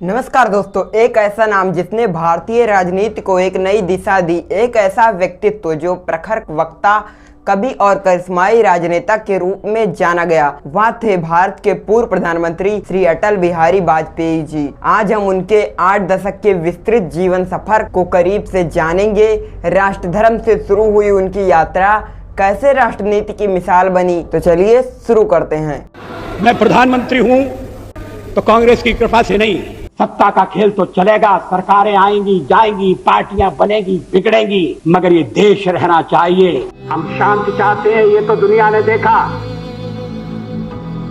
नमस्कार दोस्तों, एक ऐसा नाम जिसने भारतीय राजनीति को एक नई दिशा दी, एक ऐसा व्यक्तित्व जो प्रखर वक्ता, कवि और करिश्माई राजनेता के रूप में जाना गया, वह थे भारत के पूर्व प्रधानमंत्री श्री अटल बिहारी वाजपेयी जी। आज हम उनके 8 दशक के विस्तृत जीवन सफर को करीब से जानेंगे। राष्ट्र धर्म से शुरू हुई उनकी यात्रा कैसे राष्ट्रनीति की मिसाल बनी, तो चलिए शुरू करते हैं। मैं प्रधानमंत्री हूं तो कांग्रेस की कृपा से नहीं, सत्ता का खेल तो चलेगा, सरकारें आएंगी जाएंगी, पार्टियां बनेगी बिगड़ेंगी, मगर ये देश रहना चाहिए। हम शांति चाहते हैं, ये तो दुनिया ने देखा।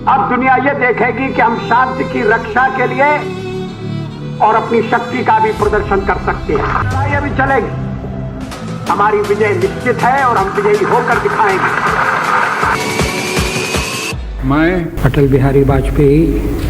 अब दुनिया ये देखेगी कि हम शांति की रक्षा के लिए और अपनी शक्ति का भी प्रदर्शन कर सकते हैं। ये भी चलेगी, हमारी विजय निश्चित है और हम विजयी होकर दिखाएंगे। मैं अटल बिहारी वाजपेयी।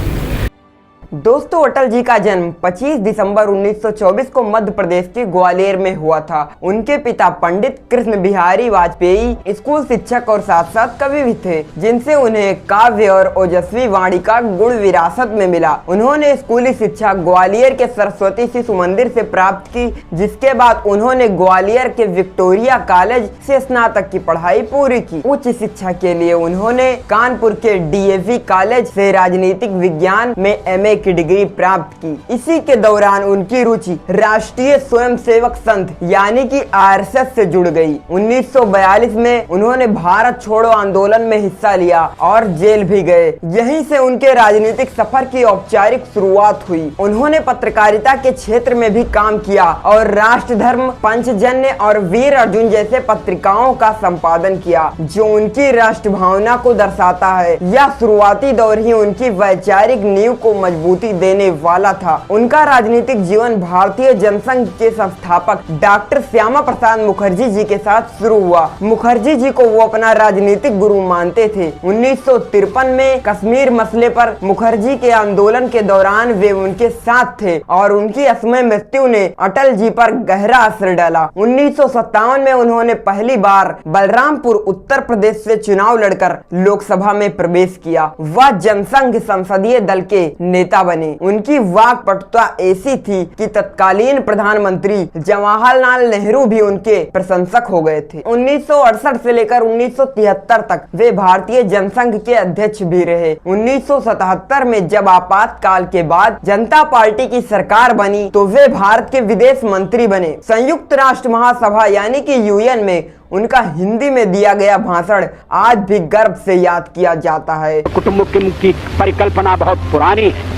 दोस्तों, अटल जी का जन्म 25 दिसंबर 1924 को मध्य प्रदेश के ग्वालियर में हुआ था। उनके पिता पंडित कृष्ण बिहारी वाजपेयी स्कूल शिक्षक और साथ साथ कवि भी थे, जिनसे उन्हें काव्य और ओजस्वी वाणी का गुण विरासत में मिला। उन्होंने स्कूली शिक्षा ग्वालियर के सरस्वती शिशु मंदिर से प्राप्त की, जिसके बाद उन्होंने ग्वालियर के विक्टोरिया कॉलेज से स्नातक की पढ़ाई पूरी की। उच्च शिक्षा के लिए उन्होंने कानपुर के DAV कॉलेज से राजनीतिक विज्ञान में MA की डिग्री प्राप्त की। इसी के दौरान उनकी रुचि राष्ट्रीय स्वयंसेवक संघ यानी कि RSS से जुड़ गई। 1942 में उन्होंने भारत छोड़ो आंदोलन में हिस्सा लिया और जेल भी गए। यहीं से उनके राजनीतिक सफर की औपचारिक शुरुआत हुई। उन्होंने पत्रकारिता के क्षेत्र में भी काम किया और राष्ट्र धर्म, पंचजन्य और वीर अर्जुन जैसे पत्रिकाओं का संपादन किया, जो उनकी राष्ट्र भावना को दर्शाता है। यह शुरुआती दौर ही उनकी वैचारिक नींव को मजबूती देने वाला था। उनका राजनीतिक जीवन भारतीय जनसंघ के संस्थापक डॉक्टर श्यामा प्रसाद मुखर्जी जी के साथ शुरू हुआ। मुखर्जी जी को वो अपना राजनीतिक गुरु मानते थे। 1953 में कश्मीर मसले पर मुखर्जी के आंदोलन के दौरान वे उनके साथ थे और उनकी असमय मृत्यु ने अटल जी पर गहरा असर डाला। 1957 में उन्होंने पहली बार बलरामपुर उत्तर प्रदेश से चुनाव लड़कर लोकसभा में प्रवेश किया। वह जनसंघ संसदीय दल के नेता बने। उनकी वाक पटुता ऐसी थी कि तत्कालीन प्रधानमंत्री जवाहरलाल नेहरू भी उनके प्रशंसक हो गए थे। 1968 से लेकर 1973 तक वे भारतीय जनसंघ के अध्यक्ष भी रहे। 1977 में जब आपातकाल के बाद जनता पार्टी की सरकार बनी तो वे भारत के विदेश मंत्री बने। संयुक्त राष्ट्र महासभा यानी कि UN में उनका हिंदी में दिया गया भाषण आज भी गर्व से याद किया जाता है। कुटुंब की परिकल्पना बहुत पुरानी है।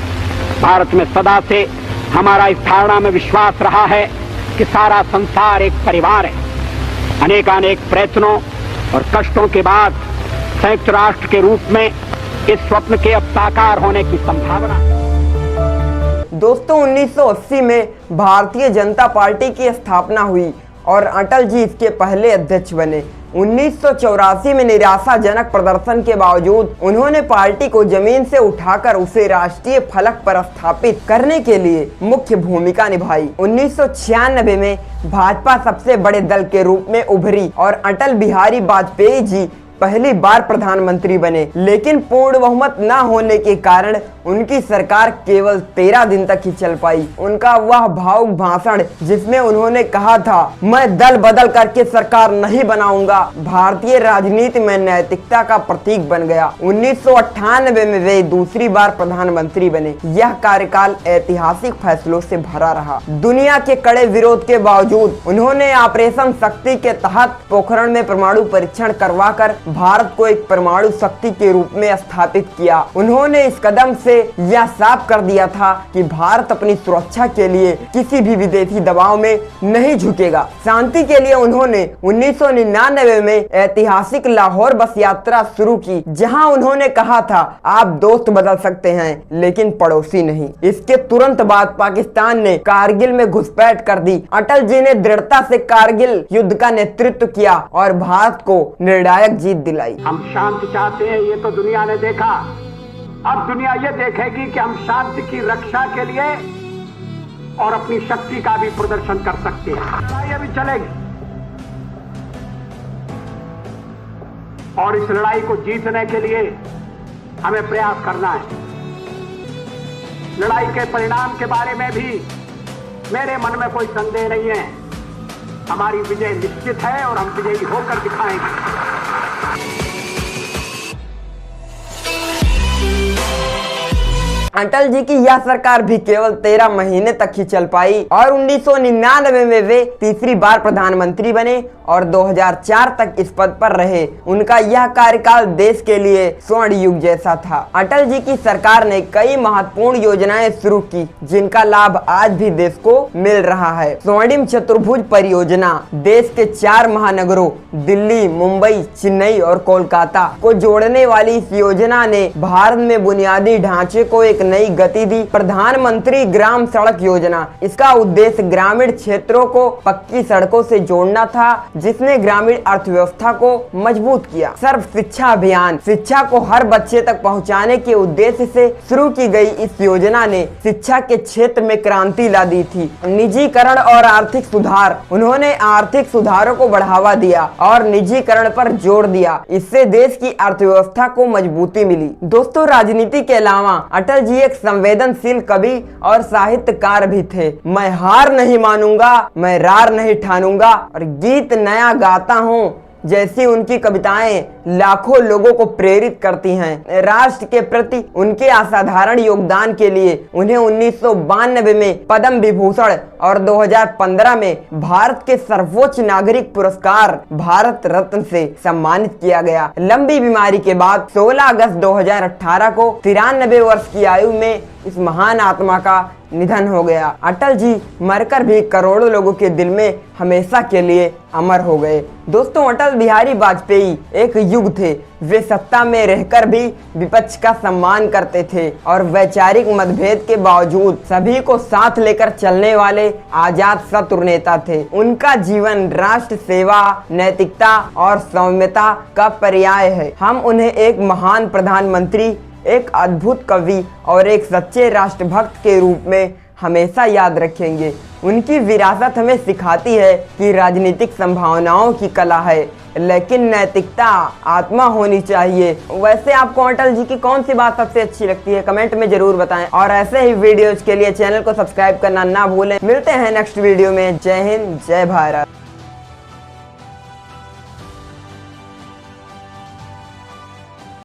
भारत में सदा से हमारा इस धारणा में विश्वास रहा है कि सारा संसार एक परिवार है। अनेकानेक प्रयत्नों और कष्टों के बाद संयुक्त राष्ट्र के रूप में इस स्वप्न के अब साकार होने की संभावना। दोस्तों, 1980 में भारतीय जनता पार्टी की स्थापना हुई और अटल जी इसके पहले अध्यक्ष बने। 1984 में निराशाजनक प्रदर्शन के बावजूद उन्होंने पार्टी को जमीन से उठाकर उसे राष्ट्रीय फलक पर स्थापित करने के लिए मुख्य भूमिका निभाई। 1996 में भाजपा सबसे बड़े दल के रूप में उभरी और अटल बिहारी वाजपेयी जी पहली बार प्रधानमंत्री बने, लेकिन पूर्ण बहुमत न होने के कारण उनकी सरकार केवल 13 दिन तक ही चल पाई। उनका वह भावुक भाषण जिसमें उन्होंने कहा था, मैं दल बदल करके सरकार नहीं बनाऊंगा, भारतीय राजनीति में नैतिकता का प्रतीक बन गया। 1998 में वे दूसरी बार प्रधानमंत्री बने। यह कार्यकाल ऐतिहासिक फैसलों से भरा रहा। दुनिया के कड़े विरोध के बावजूद उन्होंने ऑपरेशन शक्ति के तहत पोखरण में परमाणु परीक्षण करवाकर भारत को एक परमाणु शक्ति के रूप में स्थापित किया। उन्होंने इस कदम से यह साफ कर दिया था कि भारत अपनी सुरक्षा के लिए किसी भी विदेशी दबाव में नहीं झुकेगा। शांति के लिए उन्होंने 1999 में ऐतिहासिक लाहौर बस यात्रा शुरू की, जहां उन्होंने कहा था, आप दोस्त बदल सकते हैं लेकिन पड़ोसी नहीं। इसके तुरंत बाद पाकिस्तान ने कारगिल में घुसपैठ कर दी। अटल जी ने दृढ़ता से कारगिल युद्ध का नेतृत्व किया और भारत को निर्णायक जीत दिलाई। हम शांति चाहते हैं, ये तो दुनिया ने देखा। अब दुनिया ये देखेगी कि हम शांति की रक्षा के लिए और अपनी शक्ति का भी प्रदर्शन कर सकते हैं। ये भी चलेगी और इस लड़ाई को जीतने के लिए हमें प्रयास करना है। लड़ाई के परिणाम के बारे में भी मेरे मन में कोई संदेह नहीं है। हमारी विजय निश्चित है और हम विजयी होकर दिखाएंगे। अटल जी की यह सरकार भी केवल 13 महीने तक ही चल पाई और 1999 में वे तीसरी बार प्रधानमंत्री बने और 2004 तक इस पद पर रहे। उनका यह कार्यकाल देश के लिए स्वर्ण युग जैसा था। अटल जी की सरकार ने कई महत्वपूर्ण योजनाएं शुरू की जिनका लाभ आज भी देश को मिल रहा है। स्वर्णिम चतुर्भुज परियोजना देश के 4 महानगरों दिल्ली, मुंबई, चेन्नई और कोलकाता को जोड़ने वाली इस योजना ने भारत में बुनियादी ढांचे को एक नई गति दी। प्रधानमंत्री ग्राम सड़क योजना, इसका उद्देश्य ग्रामीण क्षेत्रों को पक्की सड़कों से जोड़ना था जिसने ग्रामीण अर्थव्यवस्था को मजबूत किया। सर्व शिक्षा अभियान, शिक्षा को हर बच्चे तक पहुंचाने के उद्देश्य से शुरू की गई इस योजना ने शिक्षा के क्षेत्र में क्रांति ला दी थी। निजीकरण और आर्थिक सुधार, उन्होंने आर्थिक सुधारों को बढ़ावा दिया और निजीकरण पर जोर दिया। इससे देश की अर्थव्यवस्था को मजबूती मिली। दोस्तों, राजनीति के अलावा अटल जी एक संवेदनशील कवि और साहित्यकार भी थे। मैं हार नहीं मानूंगा, मैं रार नहीं ठानूंगा और गीत नया गाता हूँ जैसी उनकी कविताएं लाखों लोगों को प्रेरित करती हैं। राष्ट्र के प्रति उनके असाधारण योगदान के लिए उन्हें 1992 में पद्म विभूषण और 2015 में भारत के सर्वोच्च नागरिक पुरस्कार भारत रत्न से सम्मानित किया गया। लंबी बीमारी के बाद 16 अगस्त 2018 को 93 वर्ष की आयु में इस महान आत्मा का निधन हो गया। अटल जी मरकर भी करोड़ों लोगों के दिल में हमेशा के लिए अमर हो गए। दोस्तों, अटल बिहारी वाजपेयी एक युग थे। वे सत्ता में रहकर भी विपक्ष का सम्मान करते थे और वैचारिक मतभेद के बावजूद सभी को साथ लेकर चलने वाले आजाद शत्रु नेता थे। उनका जीवन राष्ट्र सेवा, नैतिकता और सौम्यता का पर्याय है। हम उन्हें एक महान प्रधानमंत्री, एक अद्भुत कवि और एक सच्चे राष्ट्रभक्त के रूप में हमेशा याद रखेंगे। उनकी विरासत हमें सिखाती है कि राजनीतिक संभावनाओं की कला है लेकिन नैतिकता आत्मा होनी चाहिए। वैसे आपको अटल जी की कौन सी बात सबसे अच्छी लगती है, कमेंट में जरूर बताएं और ऐसे ही वीडियोज के लिए चैनल को सब्सक्राइब करना ना भूलें। मिलते हैं नेक्स्ट वीडियो में। जय हिंद, जय भारत।